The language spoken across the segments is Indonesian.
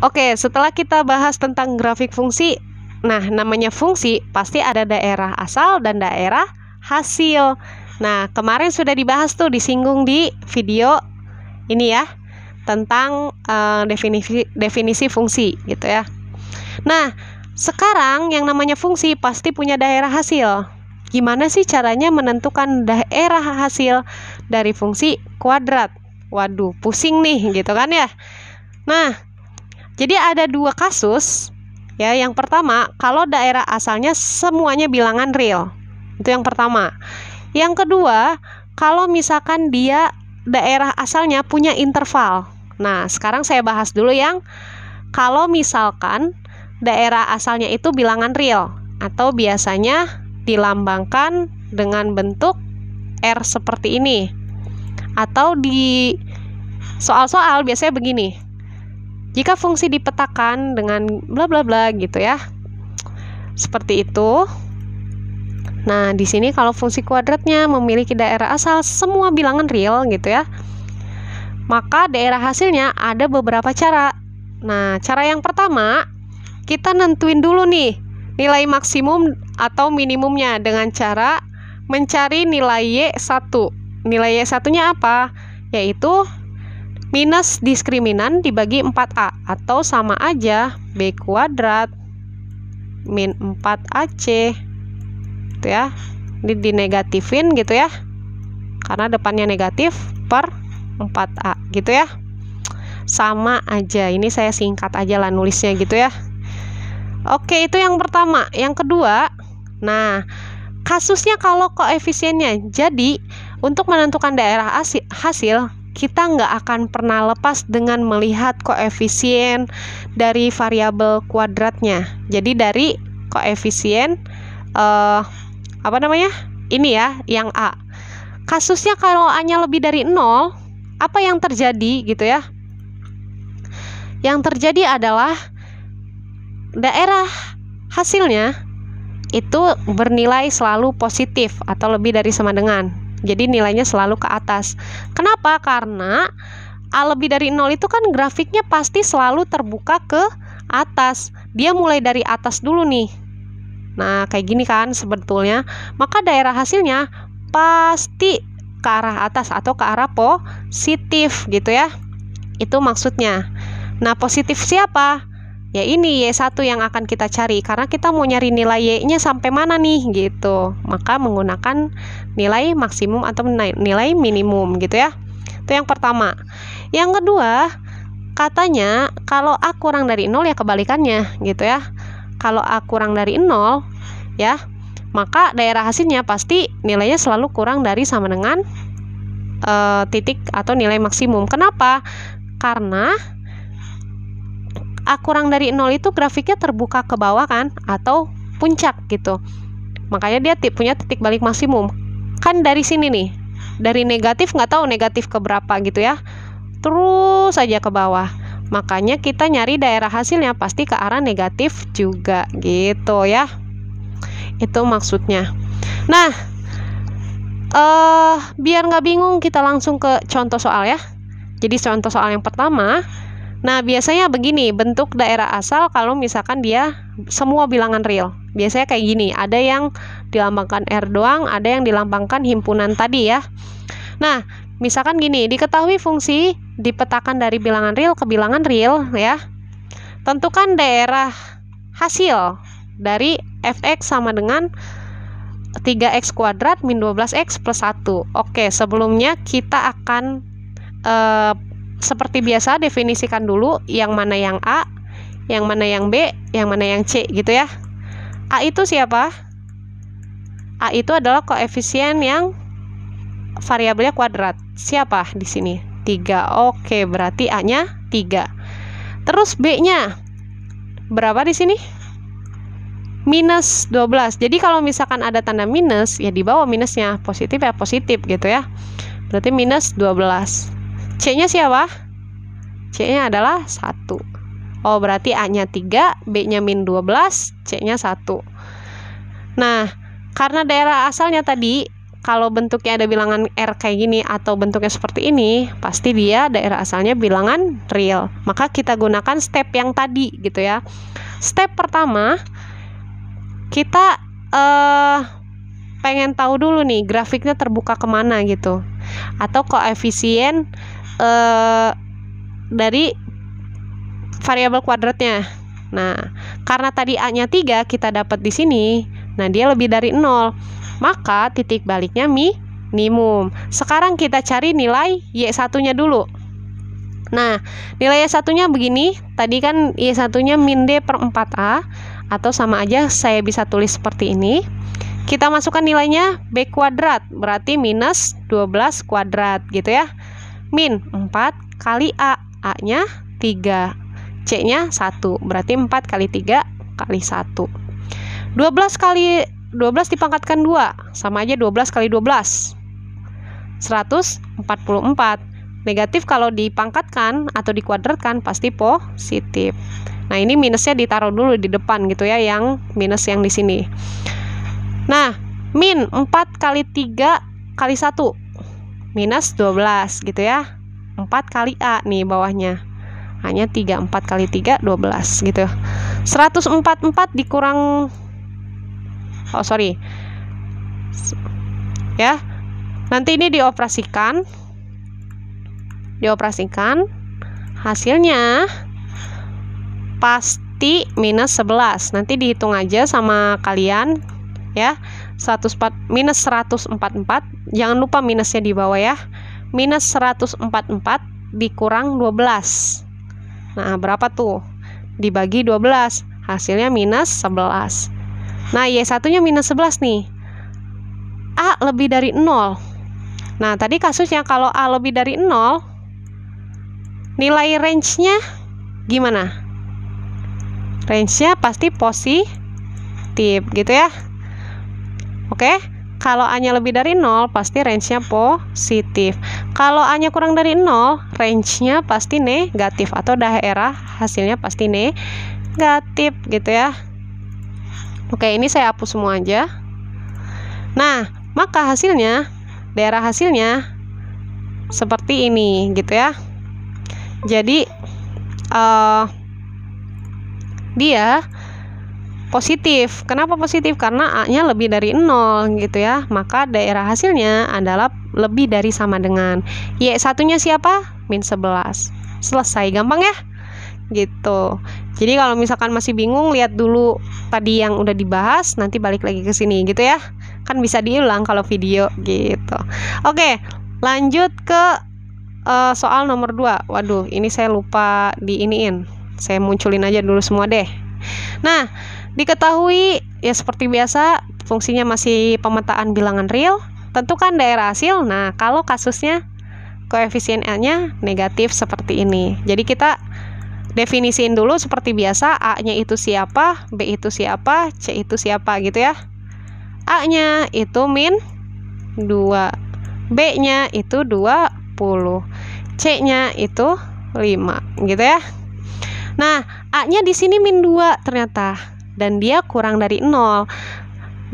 Oke, setelah kita bahas tentang grafik fungsi, nah namanya fungsi pasti ada daerah asal dan daerah hasil. Nah, kemarin sudah dibahas tuh, disinggung di video ini ya, tentang definisi fungsi gitu ya. Nah, sekarang yang namanya fungsi pasti punya daerah hasil. Gimana sih caranya menentukan daerah hasil dari fungsi kuadrat? Waduh, pusing nih gitu kan ya. Nah, jadi ada dua kasus ya. Yang pertama, kalau daerah asalnya semuanya bilangan real. Itu yang pertama. Yang kedua, kalau misalkan dia daerah asalnya punya interval. Nah, sekarang saya bahas dulu yang kalau misalkan daerah asalnya itu bilangan real atau biasanya dilambangkan dengan bentuk R seperti ini. Atau di soal-soal biasanya begini. Jika fungsi dipetakan dengan bla bla bla gitu ya. Seperti itu. Nah, di sini kalau fungsi kuadratnya memiliki daerah asal semua bilangan real gitu ya. Maka daerah hasilnya ada beberapa cara. Nah, cara yang pertama, kita nentuin dulu nih nilai maksimum atau minimumnya dengan cara mencari nilai Y1. Nilai Y1-nya apa? Yaitu minus diskriminan dibagi 4A atau sama aja B kuadrat min 4AC gitu ya. Ini dinegatifin gitu ya, karena depannya negatif per 4A gitu ya. Sama aja, ini saya singkat aja lah nulisnya gitu ya. Oke, itu yang pertama. Yang kedua, nah kasusnya kalau koefisiennya. Jadi untuk menentukan daerah hasil, kita nggak akan pernah lepas dengan melihat koefisien dari variabel kuadratnya. Jadi dari koefisien ini ya, yang A. Kasusnya kalau A-nya lebih dari 0, apa yang terjadi gitu ya? Yang terjadi adalah daerah hasilnya itu bernilai selalu positif atau lebih dari sama dengan. Jadi nilainya selalu ke atas. Kenapa? Karena A lebih dari 0 itu kan grafiknya pasti selalu terbuka ke atas. Dia mulai dari atas dulu nih. Nah, kayak gini kan sebetulnya. Maka daerah hasilnya pasti ke arah atas atau ke arah positif gitu ya. Itu maksudnya. Nah, positif siapa? Ya ini Y1 yang akan kita cari, karena kita mau nyari nilai Y-nya sampai mana nih gitu. Maka menggunakan nilai maksimum atau nilai minimum gitu ya. Itu yang pertama. Yang kedua, katanya kalau A kurang dari 0 ya kebalikannya gitu ya. Kalau A kurang dari 0 ya, maka daerah hasilnya pasti nilainya selalu kurang dari sama dengan titik atau nilai maksimum. Kenapa? Karena A kurang dari 0 itu grafiknya terbuka ke bawah kan, atau puncak gitu. Makanya dia punya titik balik maksimum. Kan dari sini nih, dari negatif nggak tahu negatif ke berapa gitu ya. Terus saja ke bawah. Makanya kita nyari daerah hasilnya pasti ke arah negatif juga gitu ya. Itu maksudnya. Nah, biar nggak bingung kita langsung ke contoh soal ya. Jadi contoh soal yang pertama. Nah, biasanya begini bentuk daerah asal kalau misalkan dia semua bilangan real. Biasanya kayak gini, ada yang dilambangkan R doang, ada yang dilambangkan himpunan tadi ya. Nah, misalkan gini, diketahui fungsi dipetakan dari bilangan real ke bilangan real ya. Tentukan daerah hasil dari fx sama dengan 3x kuadrat min 12x plus 1. Oke, sebelumnya kita akan seperti biasa definisikan dulu yang mana yang A, yang mana yang B, yang mana yang C gitu ya. A itu siapa? A itu adalah koefisien yang variabelnya kuadrat. Siapa di sini? 3. Oke, berarti A-nya 3. Terus B-nya berapa di sini? Minus 12. Jadi kalau misalkan ada tanda minus, ya di bawah minusnya, positif ya positif gitu ya. Berarti minus 12. C-nya siapa? C-nya adalah 1. Oh, berarti A-nya 3, B-nya min 12, C-nya 1. Nah, karena daerah asalnya tadi kalau bentuknya ada bilangan R kayak gini atau bentuknya seperti ini, pasti dia daerah asalnya bilangan real. Maka kita gunakan step yang tadi gitu ya. Step pertama, kita pengen tahu dulu nih grafiknya terbuka kemana gitu, atau koefisien dari variabel kuadratnya. Nah, karena tadi A-nya 3 kita dapat di sini, nah dia lebih dari 0, maka titik baliknya minimum. Sekarang kita cari nilai Y1-nya dulu. Nah, nilai Y1-nya begini, tadi kan Y1-nya min D per 4A, atau sama aja saya bisa tulis seperti ini. Kita masukkan nilainya B kuadrat, berarti minus 12 kuadrat gitu ya. Min 4 kali A, A-nya 3, C-nya 1, berarti 4 kali 3 kali 1. 12 kali 12 dipangkatkan 2, sama aja 12 kali 12. 144. Negatif kalau dipangkatkan atau dikuadratkan pasti positif. Nah, ini minusnya ditaruh dulu di depan gitu ya, yang minus yang di sini. Nah, min 4 kali 3 kali 1 minus 12 gitu ya. 4 kali A nih bawahnya, hanya 3, 4 kali 3 12 gitu. 144 dikurang ya, nanti ini dioperasikan hasilnya pasti minus 11. Nanti dihitung aja sama kalian ya. Minus 144, jangan lupa minusnya di bawah ya. Minus 144 dikurang 12. Nah, berapa tuh? Dibagi 12, hasilnya minus 11. Nah, Y1-nya minus 11 nih. A lebih dari 0. Nah, tadi kasusnya kalau A lebih dari 0, nilai range-nya gimana? Range-nya pasti positif gitu ya. Oke, kalau A-nya lebih dari 0, pasti range-nya positif. Kalau A-nya kurang dari 0, range-nya pasti negatif, atau daerah hasilnya pasti negatif gitu ya. Oke, ini saya hapus semua aja. Nah, maka hasilnya, daerah hasilnya seperti ini gitu ya. Jadi dia positif. Kenapa positif? Karena A-nya lebih dari 0 gitu ya. Maka daerah hasilnya adalah lebih dari sama dengan. Y1-nya siapa? Min 11. Selesai, gampang ya? Gitu. Jadi kalau misalkan masih bingung, lihat dulu tadi yang udah dibahas, nanti balik lagi ke sini gitu ya. Kan bisa diulang kalau video gitu. Oke, lanjut ke soal nomor 2. Waduh, ini saya lupa diiniin. Saya munculin aja dulu semua deh. Nah, diketahui ya seperti biasa, fungsinya masih pemetaan bilangan real. Tentukan daerah hasil. Nah, kalau kasusnya koefisien L-nya negatif seperti ini. Jadi kita definisiin dulu seperti biasa, A-nya itu siapa, B itu siapa, C itu siapa gitu ya. A-nya itu min 2, B-nya itu 20, C-nya itu 5 gitu ya. Nah, A-nya di sini min 2 ternyata, dan dia kurang dari 0.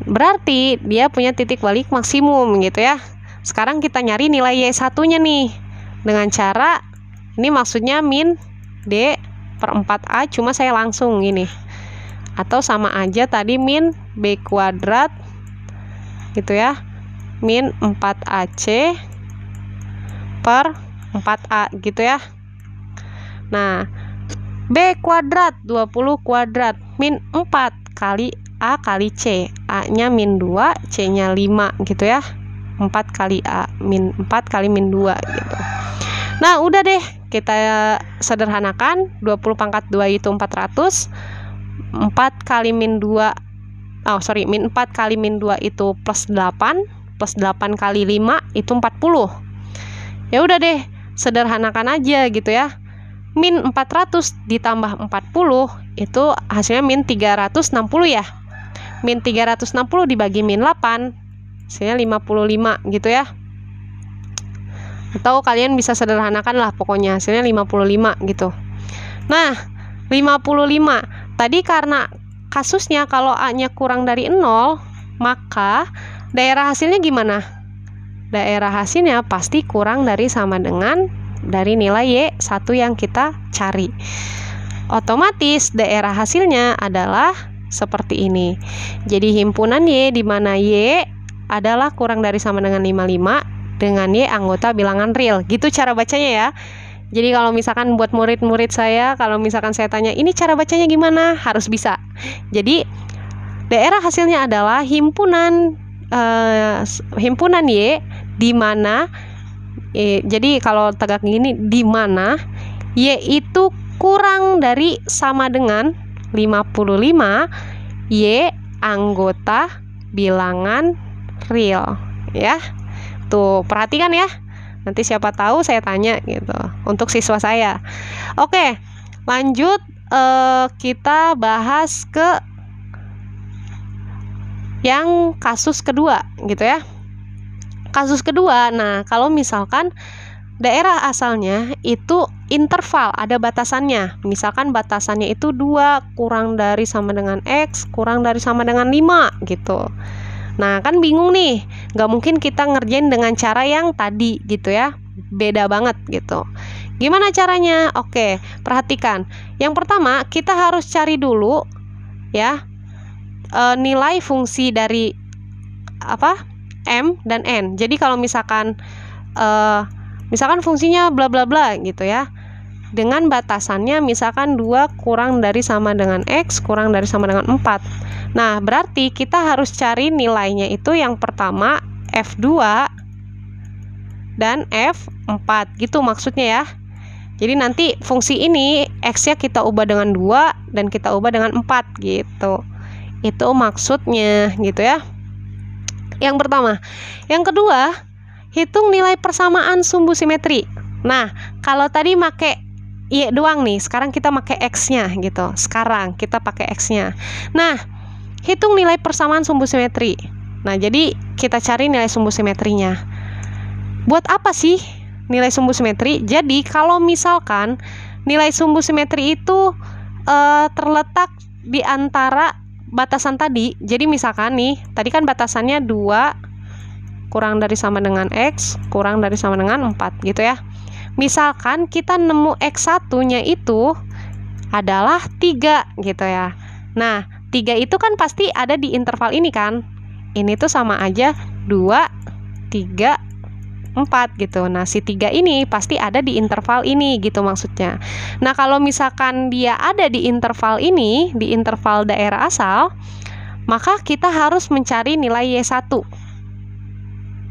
Berarti dia punya titik balik maksimum gitu ya. Sekarang kita nyari nilai Y1-nya nih. Dengan cara, ini maksudnya min D per 4A, cuma saya langsung gini. Atau sama aja tadi min B kuadrat gitu ya. Min 4AC per 4A gitu ya. Nah, B kuadrat 20 kuadrat min 4 kali A kali C. A-nya min 2, C-nya 5 gitu ya. 4 kali A, min 4 kali min 2 gitu. Nah, udah deh, kita sederhanakan. 20 pangkat 2 itu 400. 4 kali min 2, min 4 kali min 2 itu plus 8. Plus 8 kali 5 itu 40. Ya udah deh, sederhanakan aja gitu ya. Min 400 ditambah 40 itu hasilnya min 360 ya. Min 360 dibagi min 8, hasilnya 55 gitu ya. Atau kalian bisa sederhanakan lah, pokoknya hasilnya 55 gitu. Nah, 55 tadi karena kasusnya kalau A-nya kurang dari 0, maka daerah hasilnya gimana? daerah hasilnya pasti kurang dari sama dengan dari nilai Y1 yang kita cari. Otomatis daerah hasilnya adalah seperti ini. Jadi himpunan Y di mana Y adalah kurang dari sama dengan 55 dengan Y anggota bilangan real. Gitu cara bacanya ya. Jadi kalau misalkan buat murid-murid saya, kalau misalkan saya tanya, ini cara bacanya gimana? Harus bisa. Jadi daerah hasilnya adalah himpunan Y di mana jadi kalau tegak gini, di mana Y itu kurang dari sama dengan 55 Y anggota bilangan real ya. Tuh, perhatikan ya. Nanti siapa tahu saya tanya gitu untuk siswa saya. Oke, lanjut kita bahas ke yang kasus kedua gitu ya. Kasus kedua, nah kalau misalkan daerah asalnya itu interval, ada batasannya. Misalkan batasannya itu 2 kurang dari sama dengan X kurang dari sama dengan 5 gitu. Nah kan bingung nih, nggak mungkin kita ngerjain dengan cara yang tadi gitu ya, beda banget gitu. Gimana caranya? Oke, perhatikan. Yang pertama kita harus cari dulu ya nilai fungsi dari M dan N. Jadi kalau misalkan fungsinya bla bla bla gitu ya, dengan batasannya misalkan 2 kurang dari sama dengan X kurang dari sama dengan 4. Nah, berarti kita harus cari nilainya itu yang pertama F2 dan F4 gitu maksudnya ya. Jadi nanti fungsi ini X-nya kita ubah dengan 2 dan kita ubah dengan 4 gitu. Itu maksudnya gitu ya. Yang pertama. Yang kedua, hitung nilai persamaan sumbu simetri. Nah, kalau tadi make Y doang nih, sekarang kita pakai X-nya gitu. Sekarang kita pakai X-nya. Nah, hitung nilai persamaan sumbu simetri. Nah, jadi kita cari nilai sumbu simetrinya. Buat apa sih nilai sumbu simetri? Jadi, kalau misalkan nilai sumbu simetri itu terletak di antara batasan tadi. Jadi misalkan nih, tadi kan batasannya 2 kurang dari sama dengan X kurang dari sama dengan 4 gitu ya. Misalkan kita nemu X1-nya itu adalah 3 gitu ya. Nah, 3 itu kan pasti ada di interval ini kan. Ini tuh sama aja 2, 3, 4 gitu. Nah, si 3 ini pasti ada di interval ini gitu maksudnya. Nah, kalau misalkan dia ada di interval ini, di interval daerah asal, maka kita harus mencari nilai Y1.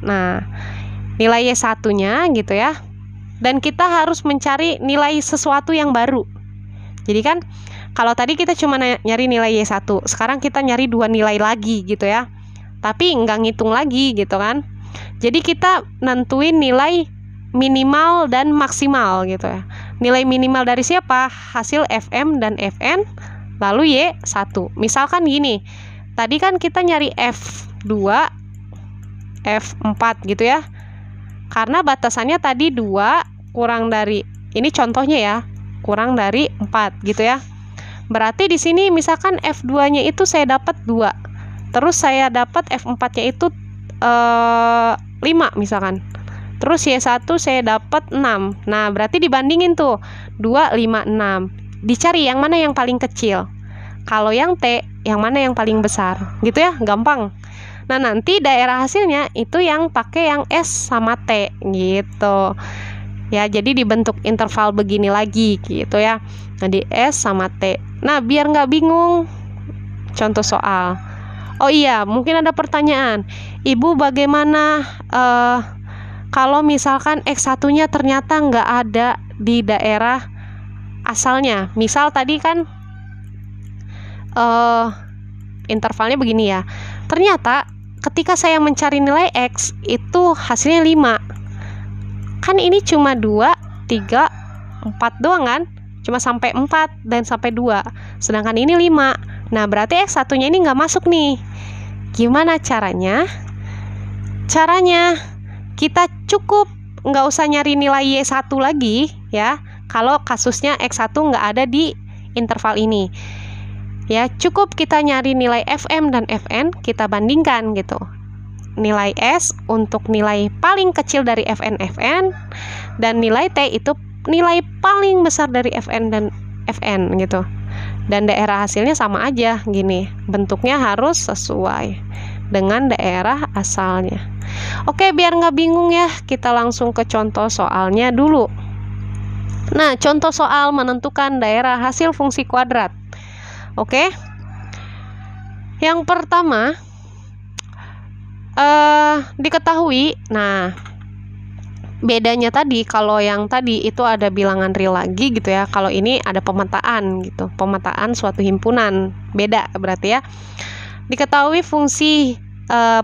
Nah, nilai Y1-nya gitu ya. Dan kita harus mencari nilai sesuatu yang baru. Jadi kan kalau tadi kita cuma nyari nilai Y1, sekarang kita nyari 2 nilai lagi gitu ya. Tapi nggak ngitung lagi gitu kan. Jadi kita nentuin nilai minimal dan maksimal gitu ya. Nilai minimal dari siapa? Hasil FM dan FN lalu Y1. Misalkan gini, tadi kan kita nyari F2, F4 gitu ya. Karena batasannya tadi 2 kurang dari, ini contohnya ya, kurang dari 4 gitu ya. Berarti di sini misalkan F2-nya itu saya dapat 2. Terus saya dapat F4-nya itu 5 misalkan. Terus Y1 saya dapat 6. Nah, berarti dibandingin tuh 2, 5, 6. Dicari yang mana yang paling kecil. Kalau yang T, yang mana yang paling besar. Gitu ya, gampang. Nah, nanti daerah hasilnya itu yang pakai yang S sama T gitu. Ya, jadi dibentuk interval begini lagi gitu ya. Nah, di S sama T. Nah, biar nggak bingung, contoh soal. Oh iya, mungkin ada pertanyaan. Ibu, bagaimana kalau misalkan X1-nya ternyata nggak ada di daerah asalnya? Misal tadi kan intervalnya begini ya. Ternyata ketika saya mencari nilai X itu hasilnya 5. Kan ini cuma 2, 3, 4 doang kan? Cuma sampai 4 dan sampai 2. Sedangkan ini 5. Nah, berarti X1-nya ini nggak masuk nih. Gimana caranya? Caranya kita cukup nggak usah nyari nilai Y1 lagi ya. Kalau kasusnya X1 nggak ada di interval ini. Ya, cukup kita nyari nilai FM dan FN, kita bandingkan gitu. nilai S untuk nilai paling kecil dari Fn, dan nilai T itu nilai paling besar dari Fn dan Fn gitu. Dan daerah hasilnya sama aja gini, bentuknya harus sesuai dengan daerah asalnya. Oke, biar nggak bingung ya, kita langsung ke contoh soalnya dulu. Nah, contoh soal menentukan daerah hasil fungsi kuadrat. Oke, yang pertama diketahui, nah bedanya tadi, kalau yang tadi itu ada bilangan real lagi gitu ya, kalau ini ada pemetaan gitu, pemetaan suatu himpunan, beda berarti ya. Diketahui fungsi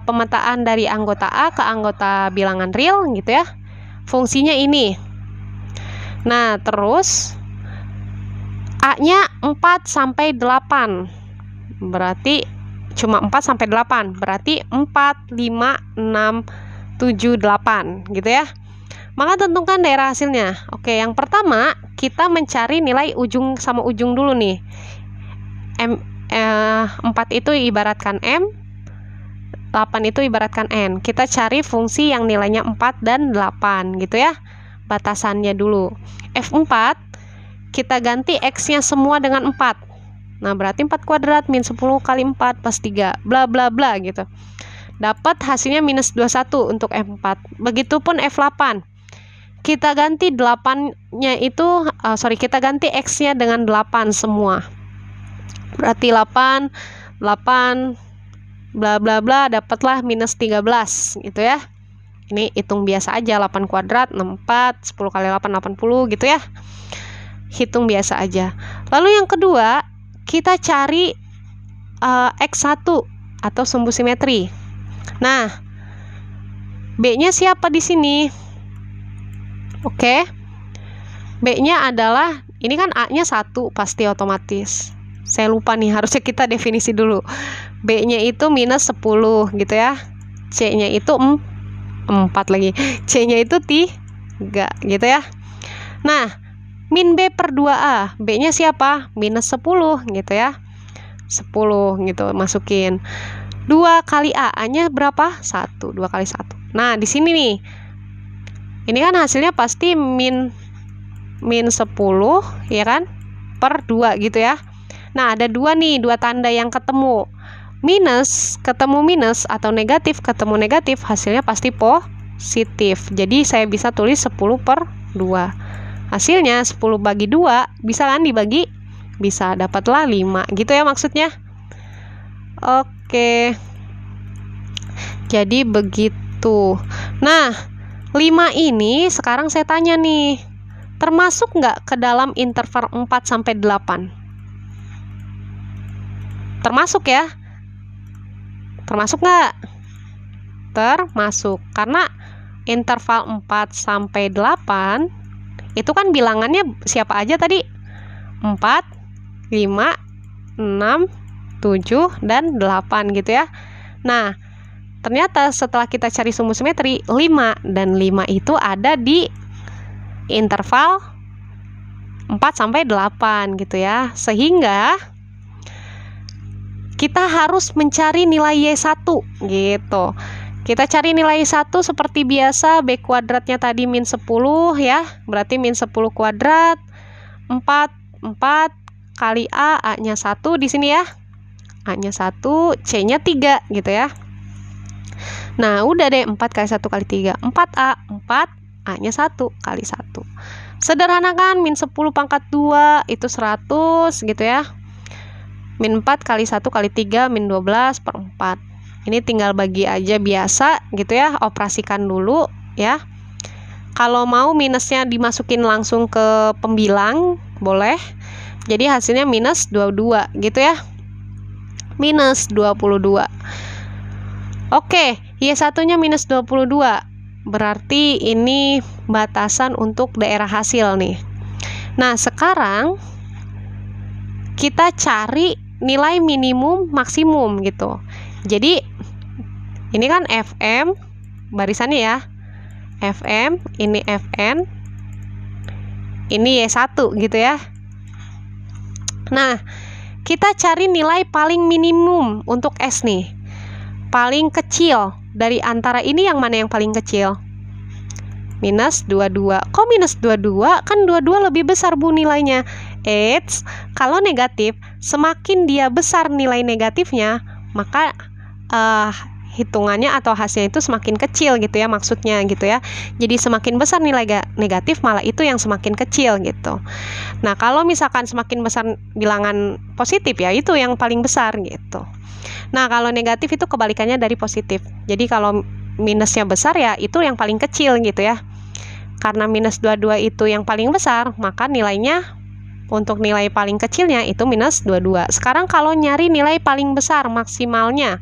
pemetaan dari anggota A ke anggota bilangan real gitu ya, fungsinya ini. Nah terus A-nya 4 sampai 8, berarti cuma 4 sampai 8, berarti 4, 5, 6, 7, 8 gitu ya. Maka tentukan daerah hasilnya. Oke, yang pertama kita mencari nilai ujung sama ujung dulu nih. 4 itu ibaratkan M, 8 itu ibaratkan N. Kita cari fungsi yang nilainya 4 dan 8 gitu ya. Batasannya dulu. F4 kita ganti X-nya semua dengan 4. Nah, berarti 4 kuadrat min 10 kali 4 plus 3, bla bla bla gitu. Dapat hasilnya minus 21 untuk F4. Begitupun F8. Kita ganti 8-nya itu, kita ganti X-nya dengan 8 semua. Berarti 8, bla bla bla, dapatlah minus 13 gitu ya. Ini hitung biasa aja, 8 kuadrat, 64, 10 kali 8, 80 gitu ya. Hitung biasa aja. Lalu yang kedua, kita cari X1 atau sumbu simetri. Nah, B-nya siapa di sini? Oke. B-nya adalah, ini kan A-nya 1 pasti otomatis. Saya lupa nih, harusnya kita definisi dulu. B-nya itu minus 10 gitu ya. C-nya itu 4 lagi. C-nya itu 3 gitu ya. Nah, min B per 2A, B-nya siapa? Minus 10 gitu ya. 10 gitu, masukin. 2 kali A-nya berapa? 1, 2 kali 1. Nah, di sini nih. Ini kan hasilnya pasti min 10 ya kan? Per 2 gitu ya. Nah, ada 2 nih, 2 tanda yang ketemu. Minus ketemu minus atau negatif ketemu negatif, hasilnya pasti positif. Jadi saya bisa tulis 10 per 2. Hasilnya 10 bagi 2, bisa kan dibagi? Bisa, dapatlah 5 gitu ya maksudnya. Oke. Jadi begitu. Nah, 5 ini sekarang saya tanya nih, termasuk nggak ke dalam interval 4 sampai 8? Termasuk ya? Termasuk nggak? Termasuk, karena interval 4 sampai 8 itu kan bilangannya siapa aja tadi? 4, 5, 6, 7, dan 8 gitu ya. Nah, ternyata setelah kita cari sumbu simetri, 5 dan 5 itu ada di interval 4 sampai 8 gitu ya. Sehingga kita harus mencari nilai Y1 gitu. Kita cari nilai 1 seperti biasa, B kuadratnya tadi min 10 ya, berarti min 10 kuadrat, 4 kali A-nya 1 di sini ya. A-nya 1, C-nya 3 gitu ya. Nah, udah deh, 4 kali 1 kali 3, 4A, 4, A-nya 1 kali 1. Sederhanakan, min 10 pangkat 2 itu 100 gitu ya. Min 4 kali 1 kali 3, min 12 per 4. Ini tinggal bagi aja biasa gitu ya, operasikan dulu ya. Kalau mau minusnya dimasukin langsung ke pembilang, boleh. Jadi hasilnya minus 22 gitu ya. Minus 22. Oke, Y1-nya minus 22. Berarti ini batasan untuk daerah hasil nih. Nah, sekarang kita cari nilai minimum maksimum gitu. Jadi ini kan FM barisannya ya. FM, ini FN, ini Y1 gitu ya. Nah, kita cari nilai paling minimum untuk S nih. Paling kecil Dari antara ini yang mana yang paling kecil? Minus 22. Kok minus 22? Kan 22 lebih besar Bu nilainya. Eits, kalau negatif, semakin dia besar nilai negatifnya, maka hitungannya atau hasilnya itu semakin kecil gitu ya, maksudnya gitu ya. Jadi semakin besar nilai negatif, malah itu yang semakin kecil gitu. Nah, kalau misalkan semakin besar bilangan positif ya, itu yang paling besar gitu. Nah, kalau negatif itu kebalikannya dari positif. Jadi kalau minusnya besar ya, itu yang paling kecil gitu ya. Karena minus 22 itu yang paling besar, maka nilainya untuk nilai paling kecilnya itu minus 22. Sekarang kalau nyari nilai paling besar maksimalnya,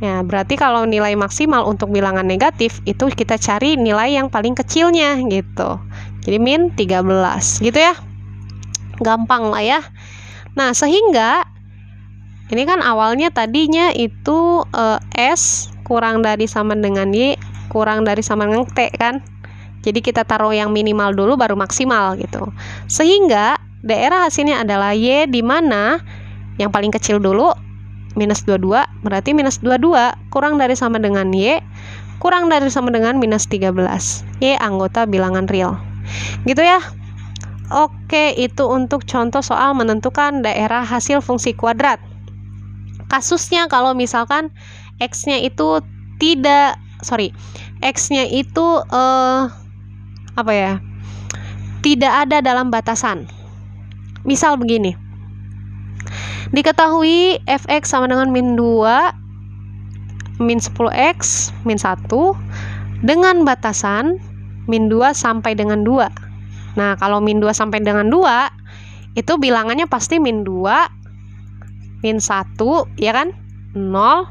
ya, berarti kalau nilai maksimal untuk bilangan negatif itu kita cari nilai yang paling kecilnya gitu. Jadi min 13 gitu ya. Gampang lah ya. Nah, sehingga ini kan awalnya tadinya itu S kurang dari sama dengan Y kurang dari sama dengan T kan. Jadi kita taruh yang minimal dulu baru maksimal gitu. Sehingga daerah hasilnya adalah Y, di mana yang paling kecil dulu minus 22, berarti minus 22 kurang dari sama dengan Y kurang dari sama dengan minus 13. Y anggota bilangan real. Gitu ya. Oke, itu untuk contoh soal menentukan daerah hasil fungsi kuadrat. Kasusnya kalau misalkan X-nya itu X-nya itu tidak ada dalam batasan. Misal begini. Diketahui fx sama dengan min 2, min 10x, min 1 dengan batasan min 2 sampai dengan 2. Nah, kalau min 2 sampai dengan 2 itu bilangannya pasti min 2, min 1, ya kan? 0,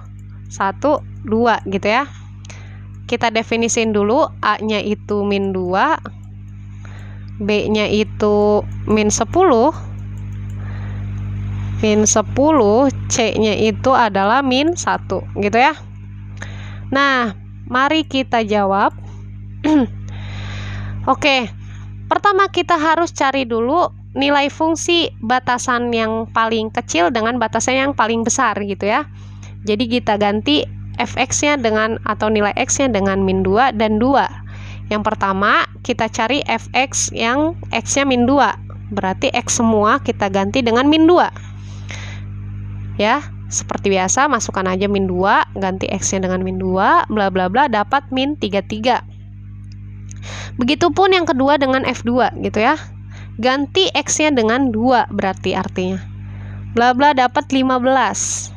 1, 2 gitu ya. Kita definisiin dulu, A-nya itu min 2, B-nya itu min 10, min 10, C-nya itu adalah min 1 gitu ya. Nah, mari kita jawab. Oke, pertama kita harus cari dulu nilai fungsi batasan yang paling kecil dengan batasan yang paling besar gitu ya. Jadi kita ganti fx-nya dengan atau nilai x-nya dengan min 2 dan 2. Yang pertama kita cari fx yang x-nya min 2. Berarti x semua kita ganti dengan min 2. Ya, seperti biasa masukkan aja min 2, ganti x-nya dengan min 2, bla bla bla, dapat min 33. Begitupun yang kedua dengan f2 gitu ya. Ganti x-nya dengan 2 berarti artinya. Bla bla dapat 15.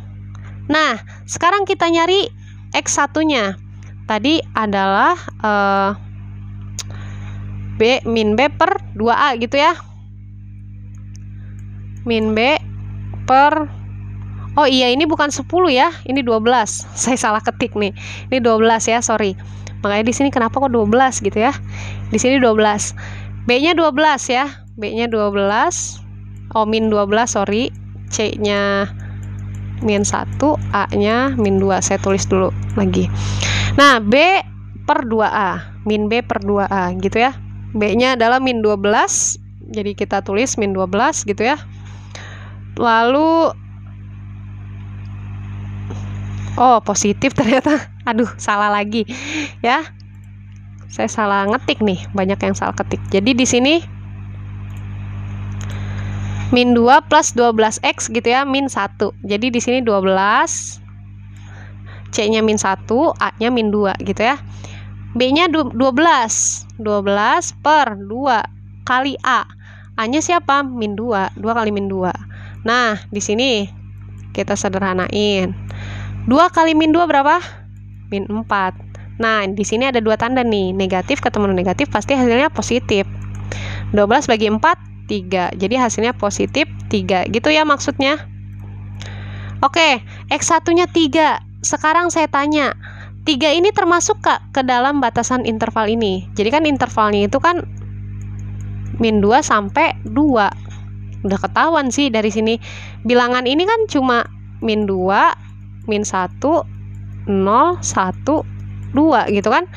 Nah, sekarang kita nyari x1-nya. Tadi adalah min B per 2A gitu ya. Min B per, oh iya ini bukan 10 ya, ini 12. Saya salah ketik nih. Ini 12 ya, sorry. Makanya di sini kenapa kok 12 gitu ya. Di sini 12. B-nya 12 ya. B-nya 12. Oh, min 12, sorry. C-nya min 1, A-nya min 2. Saya tulis dulu lagi. Nah, B per 2A. Min B per 2A gitu ya. B-nya adalah min 12. Jadi kita tulis min 12 gitu ya. Lalu oh, positif ternyata. Aduh, salah lagi ya. Saya salah ngetik nih, banyak yang salah ketik. Jadi di sini min 2 plus 12x gitu ya, min 1. Jadi di sini 12, C-nya min 1, A-nya min 2 gitu ya. B-nya 12. 12 per 2 kali A. A-nya siapa? Min 2. 2 kali min 2. Nah, di sini kita sederhanain. 2 kali min 2 berapa? Min 4. Nah, di sini ada dua tanda nih. Negatif ketemu negatif pasti hasilnya positif. 12 bagi 4, 3. Jadi hasilnya positif 3. Gitu ya maksudnya. Oke, X1-nya 3. Sekarang saya tanya, 3 ini termasuk ke dalam batasan interval ini. Jadi kan intervalnya itu kan min 2 sampai 2. Udah ketahuan sih dari sini. Bilangan ini kan cuma min 2, min 1, 0, 1, 2 gitu kan.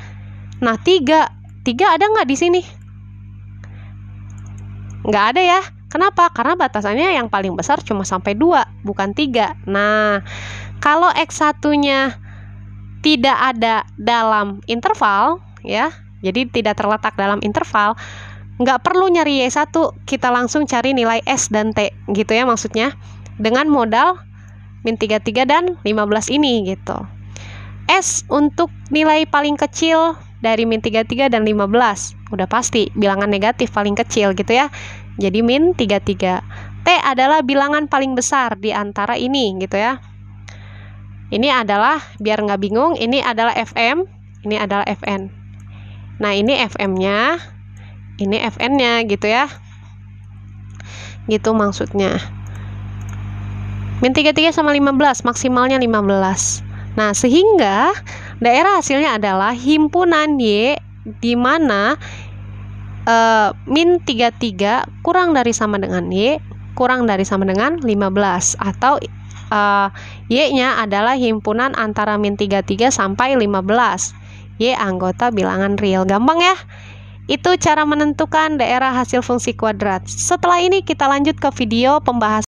Nah, 3 ada nggak di sini? Nggak ada ya. Kenapa? Karena batasannya yang paling besar cuma sampai 2, bukan 3. Nah, kalau X1-nya tidak ada dalam interval ya, jadi tidak terletak dalam interval, nggak perlu nyari Y1, kita langsung cari nilai S dan T gitu ya maksudnya, dengan modal min 33 dan 15 ini gitu. S untuk nilai paling kecil dari min 33 dan 15, udah pasti bilangan negatif paling kecil gitu ya, jadi min 33. T adalah bilangan paling besar di antara ini gitu ya. Ini adalah, biar nggak bingung, ini adalah FM, ini adalah FN. Nah ini FM-nya, ini FN-nya gitu ya. Gitu maksudnya. Min 33 sama 15, maksimalnya 15. Nah sehingga daerah hasilnya adalah himpunan Y di mana min 33 kurang dari sama dengan Y kurang dari sama dengan 15, atau Y-nya adalah himpunan antara min 33 sampai 15. Y anggota bilangan real. Gampang ya? Itu cara menentukan daerah hasil fungsi kuadrat. Setelah ini kita lanjut ke video pembahasan